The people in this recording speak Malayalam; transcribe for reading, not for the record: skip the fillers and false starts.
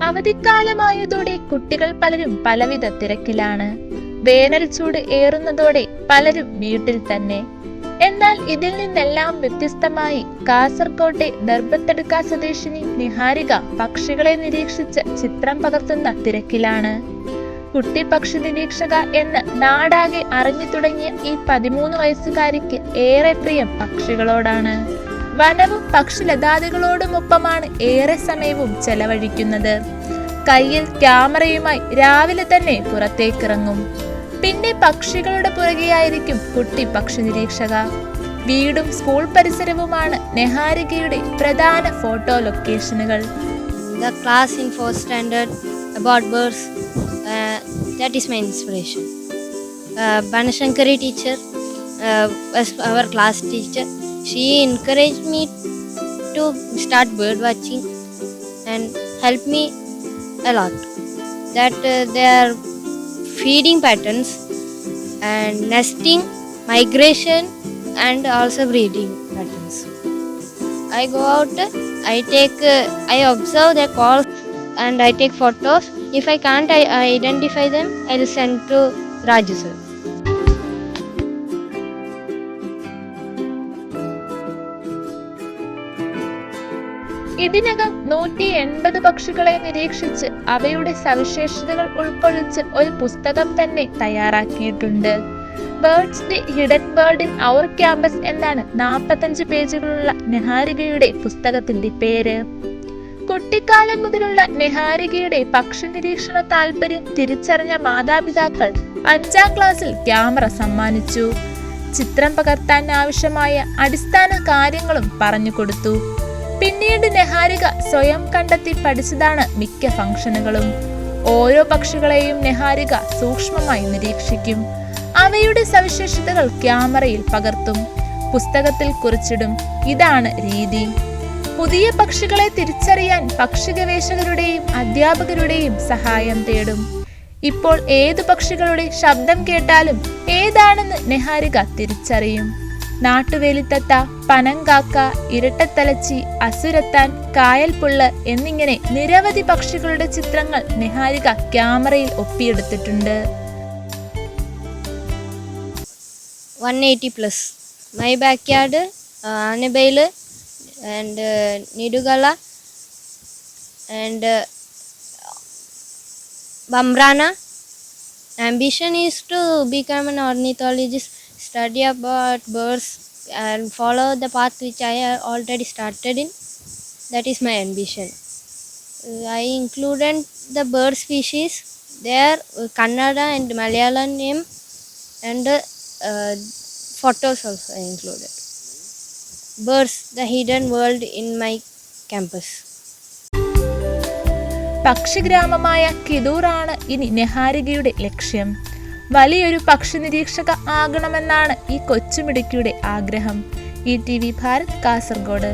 അവധിക്കാലമായതോടെ കുട്ടികൾ പലരും പലവിധ തിരക്കിലാണ്. വേനൽ ചൂട് ഏറുന്നതോടെ പലരും വീട്ടിൽ തന്നെ. എന്നാൽ ഇതിൽ നിന്നെല്ലാം വ്യത്യസ്തമായി കാസർകോട്ടെ ദർബത്തെടുക്ക സ്വദേശിനി നിഹാരിക പക്ഷികളെ നിരീക്ഷിച്ച് ചിത്രം പകർത്തുന്ന തിരക്കിലാണ്. കുട്ടി പക്ഷി നിരീക്ഷക എന്ന് നാടാകെ അറിഞ്ഞു തുടങ്ങിയ ഈ 13 വയസ്സുകാരിക്ക് ഏറെ പ്രിയം പക്ഷികളോടാണ്. വനവും പക്ഷിലതാദികളോടുമൊപ്പമാണ് ഏറെ സമയവും ചെലവഴിക്കുന്നത്. കയ്യിൽ ക്യാമറയുമായി രാവിലെ തന്നെ പുറത്തേക്കിറങ്ങും. പിന്നെ പക്ഷികളുടെ പുറകെയായിരിക്കും കുട്ടി പക്ഷി നിരീക്ഷക. വീടും സ്കൂൾ പരിസരവുമാണ് നിഹാരികയുടെ പ്രധാന ഫോട്ടോ ലൊക്കേഷനുകൾ. The class in 4th standard about birds, that is my inspiration. Banashankari teacher was our class teacher. She encouraged me to start bird watching and helped me a lot. That their feeding patterns and nesting, migration and also breeding patterns. I go out, I observe their calls and I take photos. If I can't identify them, I will send to Raju sir. ഇതിനകം 180 പക്ഷികളെ നിരീക്ഷിച്ച് അവയുടെ സവിശേഷതകൾ ഉൾക്കൊള്ളിച്ച് ഒരു പുസ്തകം തന്നെ തയ്യാറാക്കിയിട്ടുണ്ട്. Birds the hidden world in our campus എന്നാണ് 45 പേജുകളുള്ള നിഹാരികയുടെ പുസ്തകത്തിന്റെ പേര്. കുട്ടിക്കാലം മുതലുള്ള നിഹാരികയുടെ പക്ഷി നിരീക്ഷണ താല്പര്യം തിരിച്ചറിഞ്ഞ മാതാപിതാക്കൾ 5ാം ക്ലാസ്സിൽ ക്യാമറ സമ്മാനിച്ചു. ചിത്രം പകർത്താൻ ആവശ്യമായ അടിസ്ഥാന കാര്യങ്ങളും പറഞ്ഞു കൊടുത്തു. പിന്നീട് നിഹാരിക സ്വയം കണ്ടെത്തി പഠിച്ചതാണ് മിക്ക ഫംഗ്ഷനുകളും. ഓരോ പക്ഷികളെയും നിഹാരിക സൂക്ഷ്മമായി നിരീക്ഷിക്കും. അവയുടെ സവിശേഷതകൾ ക്യാമറയിൽ പകർത്തും, പുസ്തകത്തിൽ കുറിച്ചിടും. ഇതാണ് രീതി. പുതിയ പക്ഷികളെ തിരിച്ചറിയാൻ പക്ഷി ഗവേഷകരുടെയും അധ്യാപകരുടെയും സഹായം തേടും. ഇപ്പോൾ ഏതു പക്ഷികളുടെ ശബ്ദം കേട്ടാലും ഏതാണെന്ന് നിഹാരിക തിരിച്ചറിയും. നാട്ടുവേലിത്തത്ത, പനങ്കാക്ക, ഇരട്ടത്തലച്ചി, അസുരത്താൻ, കായൽപുള്ള് എന്നിങ്ങനെ നിരവധി പക്ഷികളുടെ ചിത്രങ്ങൾ നിഹാരിക ക്യാമറയിൽ ഒപ്പിയെടുത്തിട്ടുണ്ട്. 180+. My backyard, Annabelle and Nidugala and Bambrana. Ambition is to become an ornithologist, study about birds and follow the path which I have already started in. That is my ambition. I included the bird species there, Kannada and Malayalam name, and photos also I included. Birds, the hidden world in my campus. പക്ഷിഗ്രാമമായ കിദൂറാണ് ഇനി നിഹാരികയുടെ ലക്ഷ്യം. വലിയൊരു പക്ഷി നിരീക്ഷക ആകണമെന്നാണ് ഈ കൊച്ചുമിടുക്കിയുടെ ആഗ്രഹം. ETV ഭാരത്, കാസർഗോഡ്.